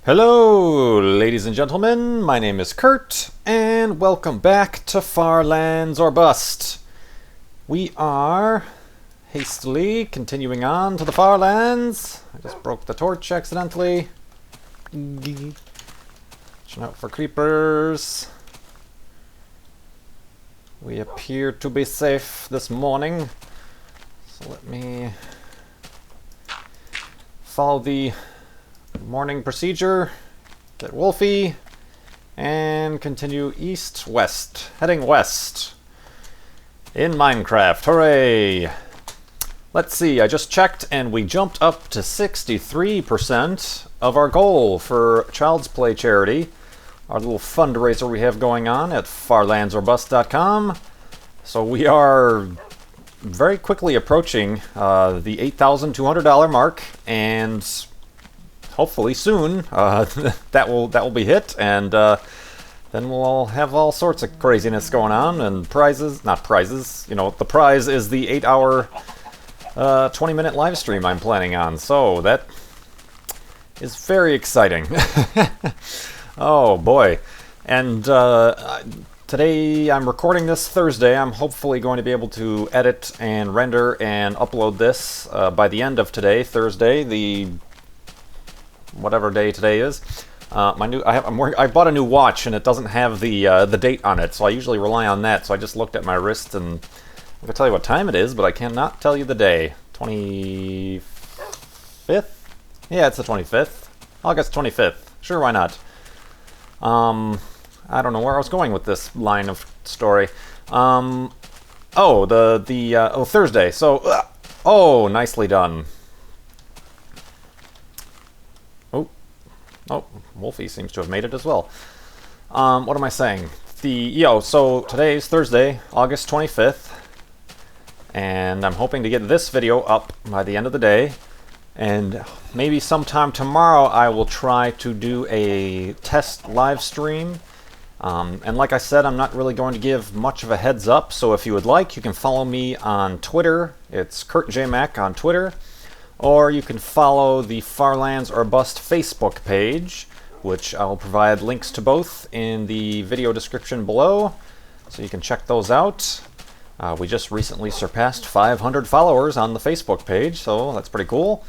Hello, ladies and gentlemen. My name is Kurt, and welcome back to Far Lands or Bust. We are hastily continuing on to the Far Lands. I just broke the torch accidentally. Watching out for creepers. We appear to be safe this morning, so let me follow the morning procedure, get Wolfie, and continue east-west, heading west in Minecraft. Hooray! Let's see, I just checked and we jumped up to 63% of our goal for Child's Play charity, our little fundraiser we have going on at farlandsorbust.com. So we are very quickly approaching the $8,200 mark, and hopefully soon that will be hit, and then we'll all have all sorts of craziness going on, and prizes, not prizes, you know, the prize is the 8-hour 20-minute live stream I'm planning on, so that is very exciting. Oh boy. And today I'm recording this Thursday. I'm hopefully going to be able to edit and render and upload this by the end of today, Thursday, the whatever day today is. I bought a new watch and it doesn't have the date on it, so I usually rely on that. So I just looked at my wrist and I can tell you what time it is, but I cannot tell you the day. 25th? Yeah, it's the 25th. August 25th. Sure, why not? I don't know where I was going with this line of story. Thursday. So, nicely done. Oh, Wolfie seems to have made it as well. What am I saying? So today's Thursday, August 25th, and I'm hoping to get this video up by the end of the day, and maybe sometime tomorrow I will try to do a test live stream. And like I said, I'm not really going to give much of a heads up, so if you would like, you can follow me on Twitter. It's KurtJMac on Twitter. Or you can follow the Far Lands or Bust Facebook page, which I'll provide links to both in the video description below, so you can check those out. We just recently surpassed 500 followers on the Facebook page, so that's pretty cool.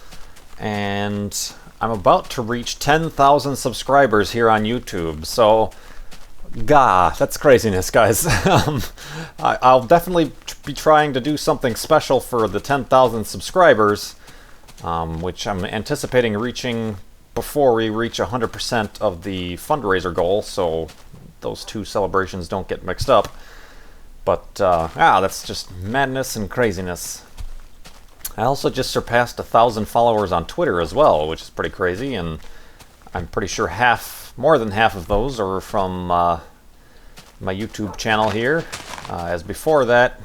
And I'm about to reach 10,000 subscribers here on YouTube, so that's craziness, guys. I'll definitely be trying to do something special for the 10,000 subscribers. Which I'm anticipating reaching before we reach 100% of the fundraiser goal, so those two celebrations don't get mixed up. But, that's just madness and craziness. I also just surpassed 1,000 followers on Twitter as well, which is pretty crazy, and I'm pretty sure more than half of those are from my YouTube channel here. As before that,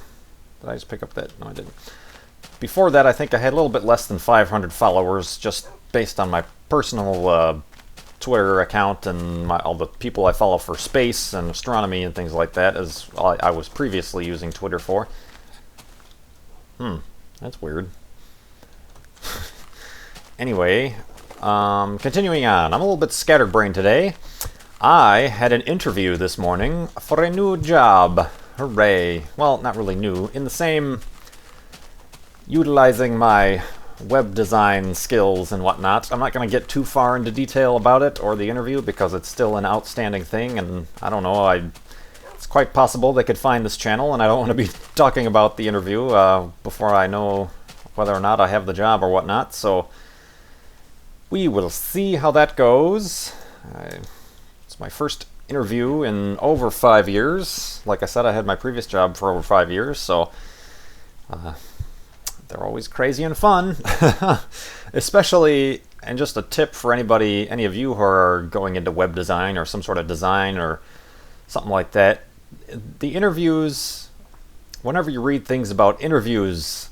did I just pick up that? No, I didn't. Before that, I think I had a little bit less than 500 followers, just based on my personal Twitter account and all the people I follow for space and astronomy and things like that, as I was previously using Twitter for. That's weird. Anyway, continuing on. I'm a little bit scatterbrained today. I had an interview this morning for a new job. Hooray. Well, not really new. In the same... utilizing my web design skills and whatnot. I'm not going to get too far into detail about it or the interview because it's still an outstanding thing, and I don't know, it's quite possible they could find this channel, and I don't want to be talking about the interview before I know whether or not I have the job or whatnot, so we will see how that goes. It's my first interview in over 5 years. Like I said, I had my previous job for over 5 years, so they're always crazy and fun. Especially, and just a tip for any of you who are going into web design or some sort of design or something like that, the interviews, whenever you read things about interviews,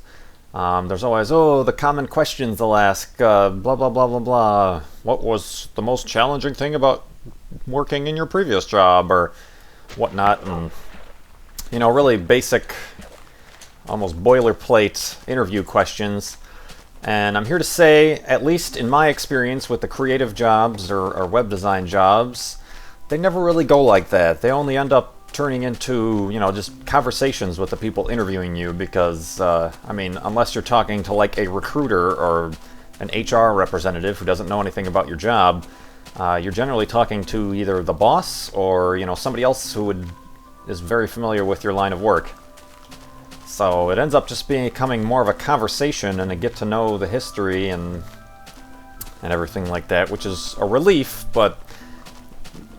there's always, the common questions they'll ask, blah, blah, blah, blah, blah. What was the most challenging thing about working in your previous job, or whatnot, and, really basic, almost boilerplate interview questions. And I'm here to say, at least in my experience with the creative jobs or web design jobs, they never really go like that. They only end up turning into, you know, just conversations with the people interviewing you because, I mean, unless you're talking to like a recruiter or an HR representative who doesn't know anything about your job, you're generally talking to either the boss or, you know, somebody else who is very familiar with your line of work. So it ends up just becoming more of a conversation and a get to know the history and everything like that, which is a relief, but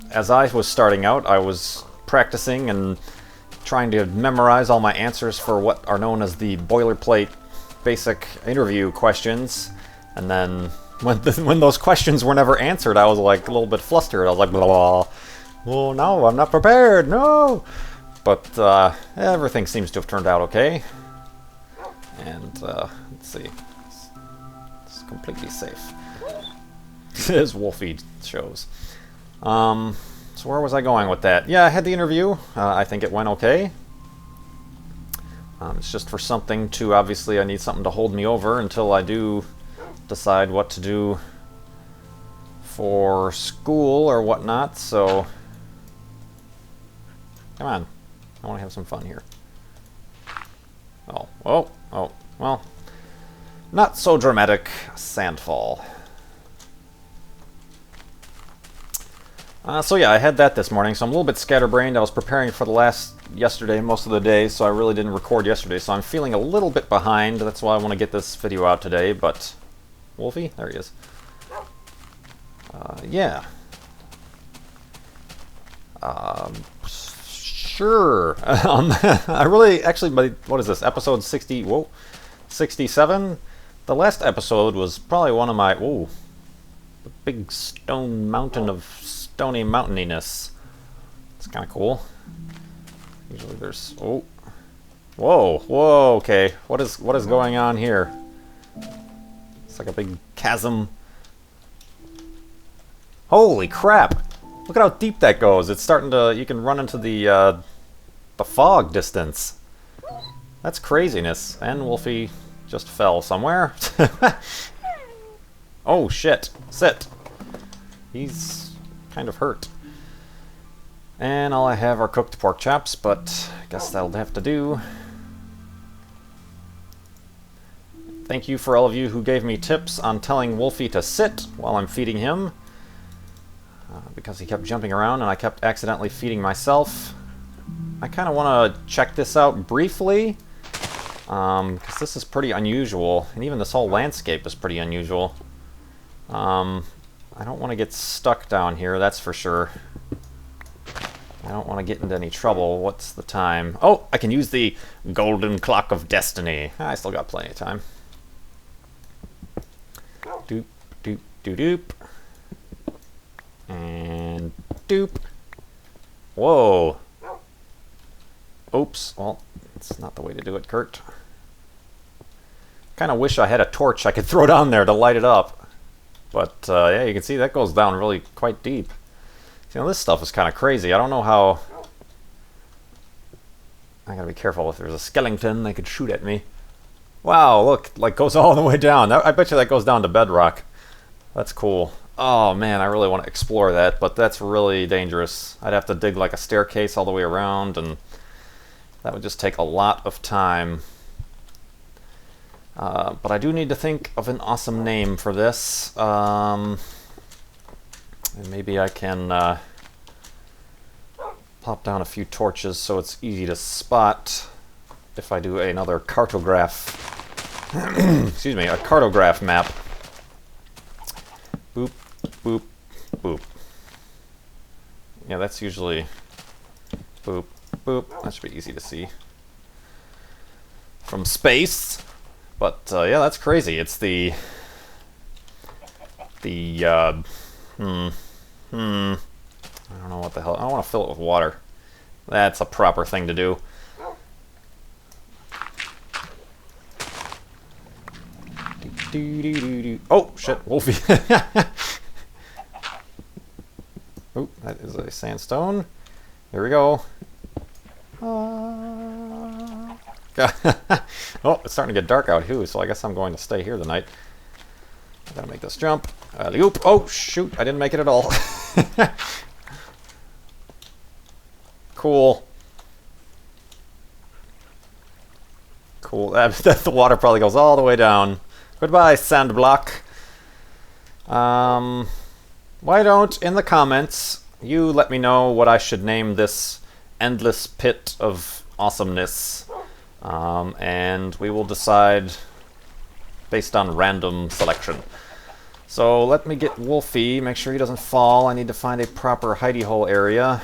as I was starting out, I was practicing and trying to memorize all my answers for what are known as the boilerplate basic interview questions, and then when those questions were never answered, I was like a little bit flustered. I was like, blah, blah, oh no, I'm not prepared, no! But everything seems to have turned out okay. And let's see. It's completely safe. As Wolfie shows. So where was I going with that? Yeah, I had the interview. I think it went okay. It's just for something to, obviously I need something to hold me over until I do decide what to do for school or whatnot, so come on. I want to have some fun here. Oh, well, not so dramatic. Sandfall. So yeah, I had that this morning, so I'm a little bit scatterbrained. I was preparing for yesterday, most of the day, so I really didn't record yesterday, so I'm feeling a little bit behind. That's why I want to get this video out today, but Wolfie? There he is. Yeah. Sure. I really, actually, what is this, episode 60, whoa, 67? The last episode was probably one of my, the big stone mountain of stony mountaininess. It's kind of cool. Usually there's, whoa, okay. What is going on here? It's like a big chasm. Holy crap! Look at how deep that goes. It's starting to, you can run into the fog distance. That's craziness. And Wolfie just fell somewhere. Oh shit, sit. He's kind of hurt. And all I have are cooked pork chops, but I guess that'll have to do. Thank you for all of you who gave me tips on telling Wolfie to sit while I'm feeding him. Because he kept jumping around and I kept accidentally feeding myself. I kind of want to check this out briefly, because this is pretty unusual, and even this whole landscape is pretty unusual. I don't want to get stuck down here, that's for sure. I don't want to get into any trouble. What's the time? Oh, I can use the golden clock of destiny. I still got plenty of time. Doop, doop, doop, doop. And doop. Whoa. Oops. Well, that's not the way to do it, Kurt. Kind of wish I had a torch I could throw down there to light it up. But, yeah, you can see that goes down really quite deep. You know, this stuff is kind of crazy. I don't know how... I gotta be careful. If there's a skeleton, they could shoot at me. Wow, look, like goes all the way down. I bet you that goes down to bedrock. That's cool. Oh man, I really want to explore that, but that's really dangerous. I'd have to dig like a staircase all the way around, and that would just take a lot of time. But I do need to think of an awesome name for this. And maybe I can pop down a few torches so it's easy to spot if I do another cartograph. Excuse me, a cartograph map. Boop, boop, boop. Yeah, that's usually boop, boop. That should be easy to see from space. But yeah, that's crazy. It's I don't know what the hell. I don't want to fill it with water. That's a proper thing to do. Oh shit, Wolfie. Oh, that is a sandstone. Here we go. Oh, it's starting to get dark out too, so I guess I'm going to stay here tonight. Gotta make this jump. Alley-oop. Oh, shoot. I didn't make it at all. Cool. Cool. The water probably goes all the way down. Goodbye, sand block. Why don't, in the comments, you let me know what I should name this endless pit of awesomeness. And we will decide based on random selection. So let me get Wolfie, make sure he doesn't fall. I need to find a proper hidey hole area.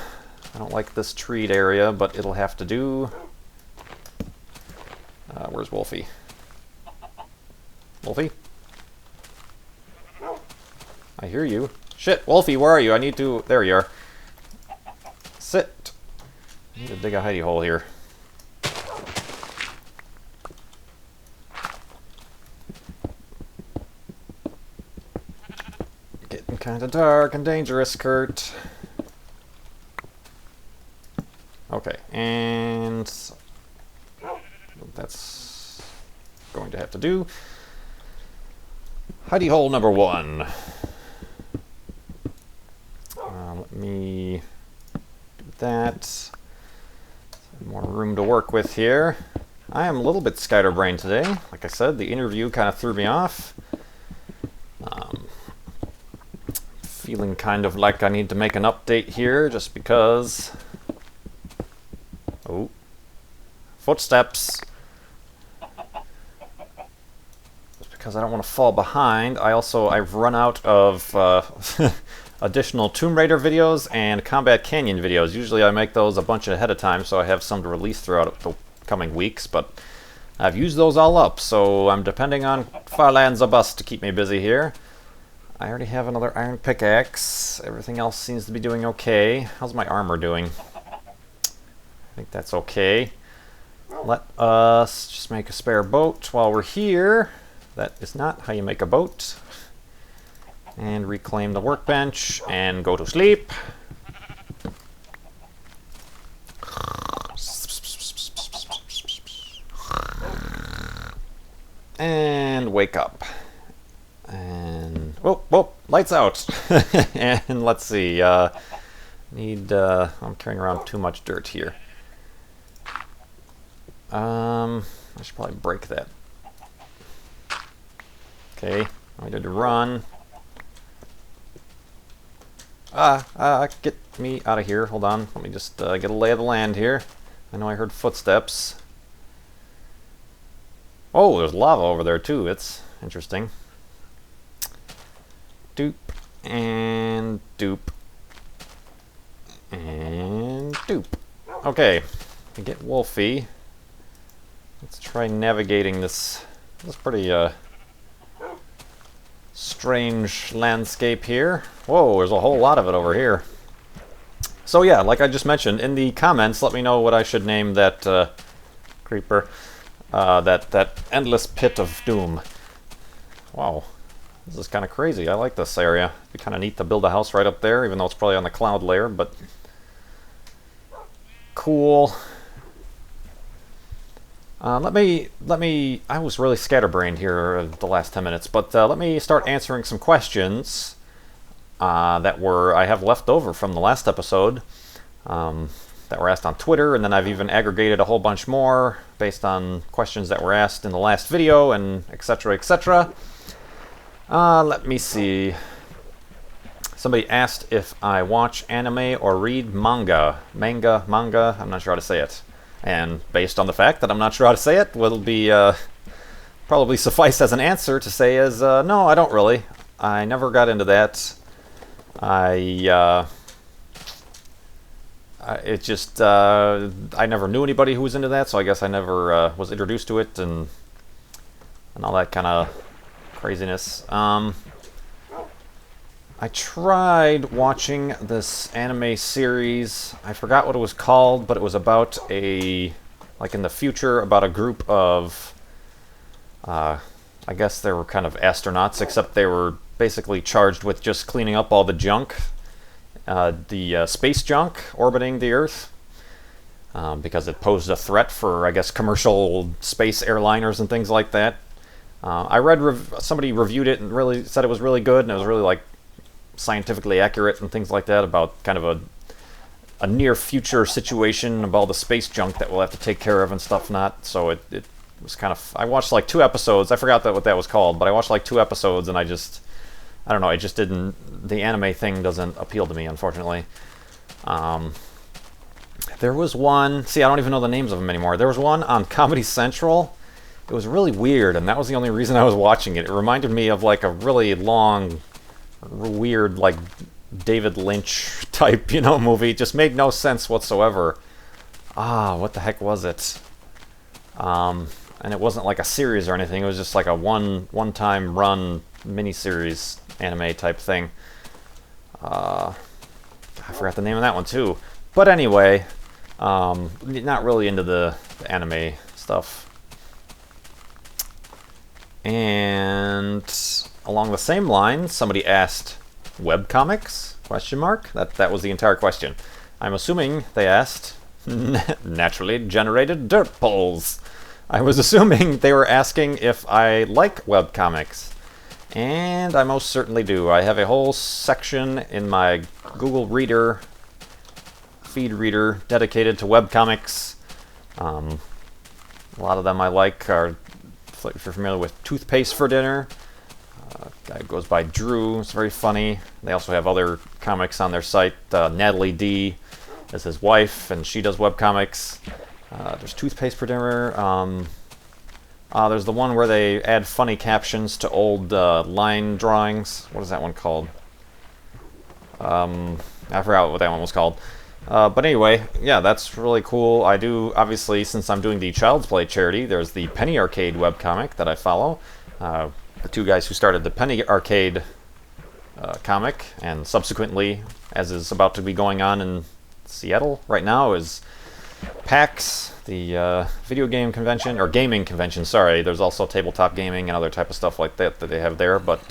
I don't like this treed area, but it'll have to do. Where's Wolfie? Wolfie? I hear you. Shit, Wolfie, where are you? I need to... There you are. Sit. I need to dig a hidey hole here. Getting kind of dark and dangerous, Kurt. Okay, and that's going to have to do. Hidey hole number 1. Let me do that. More room to work with here. I am a little bit scatterbrained today. Like I said, the interview kind of threw me off. Feeling kind of like I need to make an update here just because... Oh. Footsteps. Just because I don't want to fall behind. I've run out of additional Tomb Raider videos and Combat Canyon videos. Usually I make those a bunch ahead of time so I have some to release throughout the coming weeks, but I've used those all up, so I'm depending on Farland's a bus to keep me busy here. I already have another iron pickaxe. Everything else seems to be doing okay. How's my armor doing? I think that's okay. Let us just make a spare boat while we're here. That is not how you make a boat. And reclaim the workbench and go to sleep. And wake up. And whoa, lights out. And let's see. I'm carrying around too much dirt here. I should probably break that. Okay, I need to run. Get me out of here. Hold on. Let me just get a lay of the land here. I know I heard footsteps. Oh, there's lava over there too. It's interesting. Doop. And doop. And doop. Okay. To get Wolfie. Let's try navigating this pretty strange landscape here. Whoa, there's a whole lot of it over here. So yeah, like I just mentioned, in the comments, let me know what I should name that creeper. That endless pit of doom. Wow, this is kind of crazy. I like this area. It'd be kind of neat to build a house right up there, even though it's probably on the cloud layer, but cool. Let me, I was really scatterbrained here the last 10 minutes, but let me start answering some questions I have left over from the last episode that were asked on Twitter, and then I've even aggregated a whole bunch more based on questions that were asked in the last video, and etc, etc. Let me see. Somebody asked if I watch anime or read manga. Manga, I'm not sure how to say it. And based on the fact that I'm not sure how to say it, will be probably suffice as an answer to say is no, I don't really. I never got into that. I never knew anybody who was into that, so I guess I never was introduced to it and all that kind of craziness. I tried watching this anime series. I forgot what it was called, but it was about like in the future, about a group of, I guess they were kind of astronauts, except they were basically charged with just cleaning up all the junk, the space junk orbiting the Earth, because it posed a threat for, I guess, commercial space airliners and things like that. I read somebody reviewed it and really said it was really good, and it was really like scientifically accurate and things like that about kind of a near future situation about all the space junk that we'll have to take care of and stuff. Not so it was kind of. I watched like 2 episodes. I forgot what that was called, but I watched like 2 episodes, and I don't know. It just didn't. The anime thing doesn't appeal to me, unfortunately. There was one. See, I don't even know the names of them anymore. There was one on Comedy Central. It was really weird, and that was the only reason I was watching it. It reminded me of like a really long, weird, like David Lynch type, movie. It just made no sense whatsoever. What the heck was it? And it wasn't like a series or anything. It was just like a one-time run miniseries anime type thing. I forgot the name of that one too. But anyway, not really into the anime stuff. And along the same line, somebody asked, webcomics? ? That was the entire question. I'm assuming they asked naturally generated dirt polls. I was assuming they were asking if I like webcomics. And I most certainly do. I have a whole section in my Google Reader, feed reader, dedicated to webcomics. A lot of them I like are, if you're familiar with Toothpaste for Dinner, guy goes by Drew. It's very funny. They also have other comics on their site. Natalie D is his wife, and she does webcomics. There's Toothpaste for Dinner. There's the one where they add funny captions to old line drawings. What is that one called? I forgot what that one was called. But anyway, yeah, that's really cool. I do, obviously, since I'm doing the Child's Play charity, there's the Penny Arcade webcomic that I follow. The 2 guys who started the Penny Arcade comic, and subsequently, as is about to be going on in Seattle right now, is PAX, the video game convention, or gaming convention, sorry. There's also tabletop gaming and other type of stuff like that they have there, but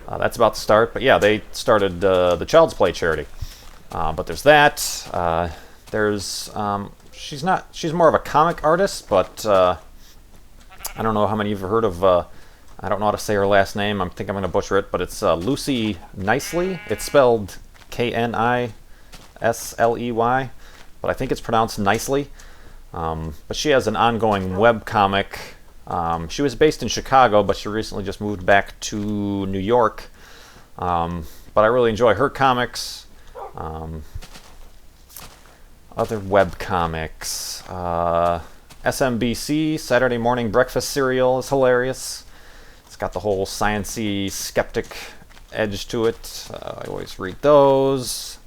that's about to start. But yeah, they started the Child's Play charity. But there's that. She's more of a comic artist, but I don't know how many of you have heard of, I don't know how to say her last name. I think I'm going to butcher it, but it's Lucy Nicely. It's spelled Knissley, but I think it's pronounced Nicely. But she has an ongoing webcomic. She was based in Chicago, but she recently just moved back to New York. But I really enjoy her comics. Other webcomics. SMBC, Saturday Morning Breakfast Cereal, is hilarious. It's got the whole science-y, skeptic edge to it. I always read those.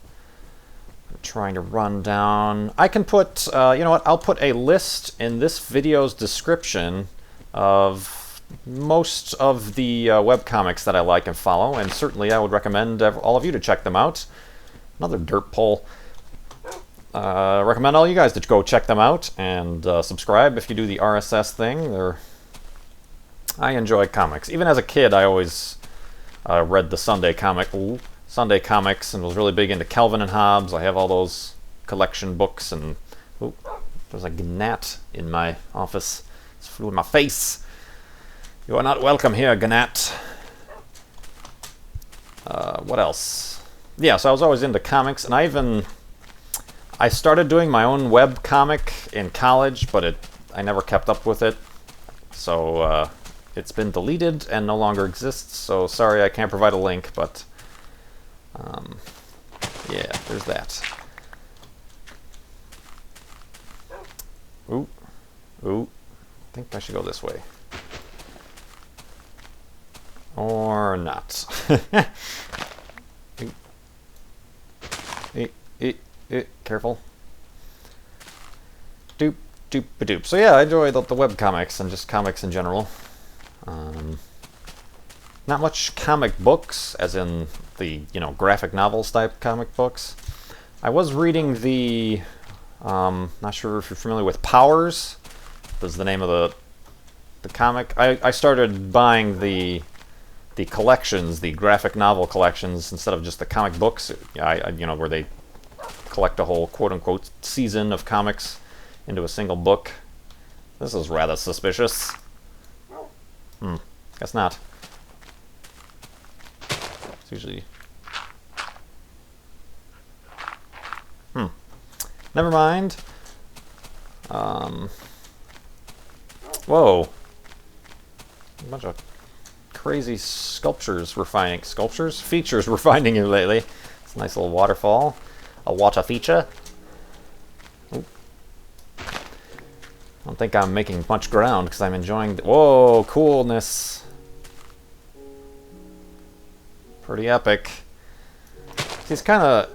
I'm trying to run down. I can put, you know what, I'll put a list in this video's description of most of the webcomics that I like and follow, and certainly I would recommend all of you to check them out. Another dirt poll. Recommend all you guys to go check them out and subscribe if you do the RSS thing. I enjoy comics. Even as a kid, I always read the Sunday Sunday comics, and was really big into Calvin and Hobbes. I have all those collection books, and there's a gnat in my office. It flew in my face. You are not welcome here, gnat. What else? Yeah, so I was always into comics, and I started doing my own web comic in college, but I never kept up with it. So it's been deleted and no longer exists. So sorry, I can't provide a link, but yeah, there's that. Ooh, I think I should go this way. Or not. Careful. Doop, doop, doop. So yeah, I enjoy the web comics and just comics in general. Not much comic books, as in the graphic novels type comic books. I was reading the not sure if you're familiar with Powers. That's the name of the comic. I started buying the collections, the graphic novel collections, instead of just the comic books. Where they collect a whole quote-unquote season of comics into a single book. This is rather suspicious. Guess not. It's usually... Never mind. Whoa. A bunch of crazy sculptures we're finding. Sculptures? Features we're finding here lately. It's a nice little waterfall. A water feature. Oop. I don't think I'm making much ground because I'm enjoying the... Whoa, coolness. Pretty epic. He's kind of...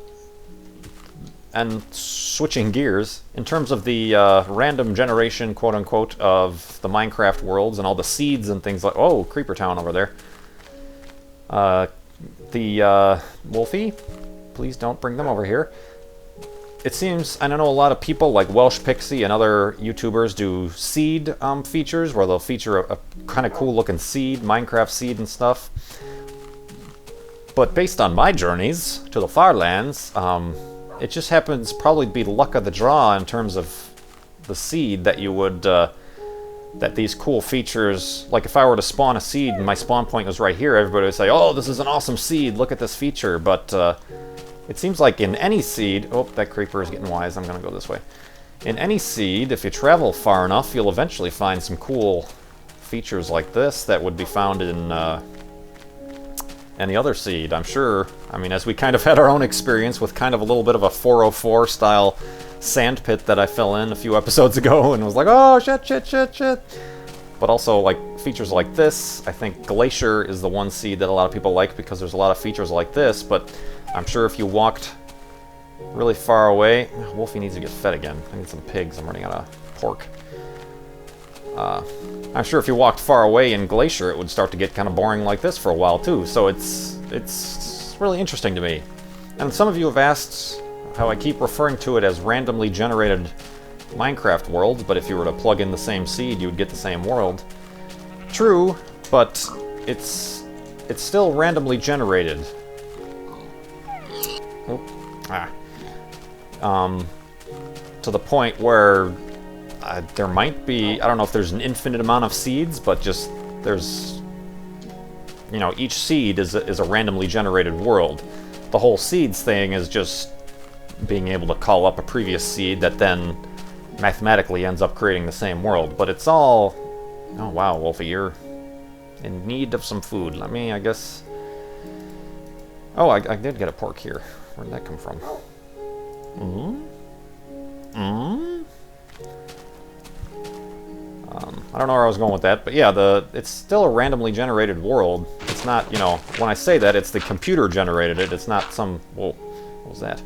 And switching gears, in terms of the random generation, quote-unquote, of the Minecraft worlds and all the seeds and things like... Oh, Creeper Town over there. Wolfie, please don't bring them over here. It seems, and I know a lot of people like Welsh Pixie and other YouTubers do seed features, where they'll feature a kind of cool-looking seed, Minecraft seed and stuff. But based on my journeys to the far lands, it just happens probably to be luck of the draw in terms of the seed that you would, that these cool features, like if I were to spawn a seed and my spawn point was right here, everybody would say, oh, this is an awesome seed, look at this feature, but it seems like in any seed, oh, that creeper is getting wise, I'm gonna go this way. In any seed, if you travel far enough, you'll eventually find some cool features like this that would be found in any other seed, I'm sure. I mean, as we kind of had our own experience with kind of a little bit of a 404 style sand pit that I fell in a few episodes ago and was like, oh, shit. But also, like, features like this, I think Glacier is the one seed that a lot of people like because there's a lot of features like this, but I'm sure if you walked really far away... Wolfie needs to get fed again. I need some pigs. I'm running out of pork. I'm sure if you walked far away in Glacier, it would start to get kind of boring like this for a while, too. So it's really interesting to me. And some of you have asked how I keep referring to it as randomly generated Minecraft worlds, but if you were to plug in the same seed, you would get the same world. True, but it's still randomly generated. To the point where there might be, I don't know if there's an infinite amount of seeds, but just there's, you know, each seed is a randomly generated world. The whole seeds thing is just being able to call up a previous seed that then mathematically ends up creating the same world. But it's all... Oh wow, Wolfie, you're in need of some food. Let me, I guess... Oh, I did get a pork here. Where did that come from? I don't know where I was going with that, but yeah, it's still a randomly generated world. It's not, you know, when I say that, it's the computer generated it. It's not some... Whoa, what was that?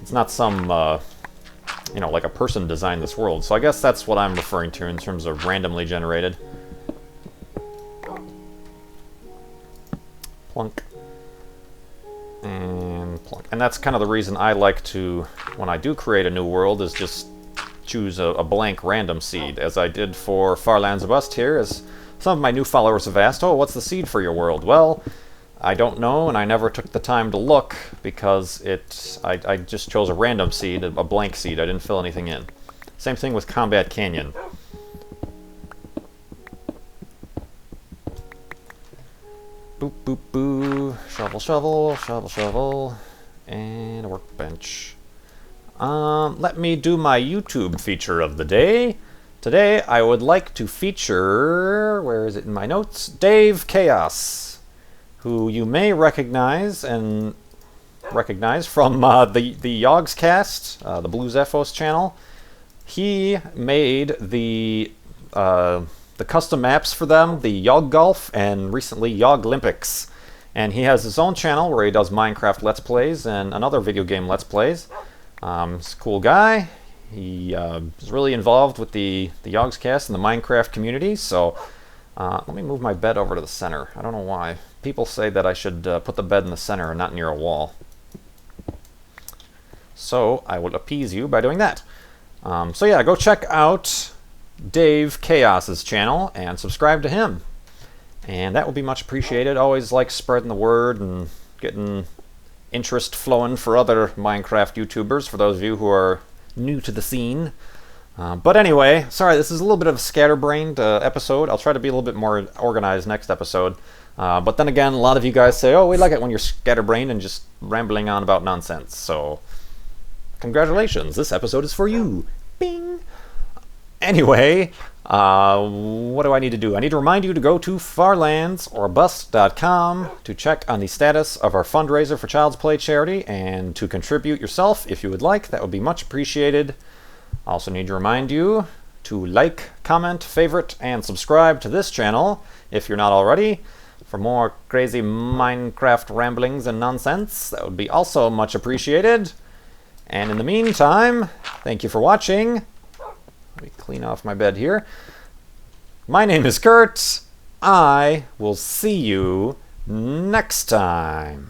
It's not some, you know, like a person designed this world. So I guess that's what I'm referring to in terms of randomly generated. Plunk. And plunk. And that's kind of the reason I like to, when I do create a new world, is just choose a blank random seed, as I did for Far Lands of Ust here, as some of my new followers have asked, oh, what's the seed for your world? Well, I don't know, and I never took the time to look, because I just chose a random seed, a blank seed. I didn't fill anything in. Same thing with Combat Canyon. Boop, boop, boo. Shovel, shovel, shovel, shovel. And a workbench. Let me do my YouTube feature of the day. Today, I would like to feature... Where is it in my notes? Dave Chaos, who you may recognize from the Yogscast, the Blue Zephos channel. He made the custom maps for them, the Yog Golf and recently Yog Olympics. And he has his own channel where he does Minecraft Let's Plays and another video game Let's Plays. He's a cool guy. He is really involved with the Yogscast and the Minecraft community, so let me move my bed over to the center. I don't know why. People say that I should put the bed in the center and not near a wall. So I will appease you by doing that. So yeah, go check out Dave Chaos's channel and subscribe to him. And that will be much appreciated. Always like spreading the word and getting interest flowing for other Minecraft YouTubers, for those of you who are new to the scene. But anyway, sorry, this is a little bit of a scatterbrained episode. I'll try to be a little bit more organized next episode. But then again, a lot of you guys say, oh, we like it when you're scatterbrained and just rambling on about nonsense. So, congratulations, this episode is for you. Bing! Anyway, what do I need to do? I need to remind you to go to farlandsorbust.com to check on the status of our fundraiser for Child's Play charity and to contribute yourself if you would like. That would be much appreciated. I also need to remind you to like, comment, favorite, and subscribe to this channel if you're not already for more crazy Minecraft ramblings and nonsense. That would be also much appreciated. And in the meantime, thank you for watching. Let me clean off my bed here. My name is Kurt. I will see you next time.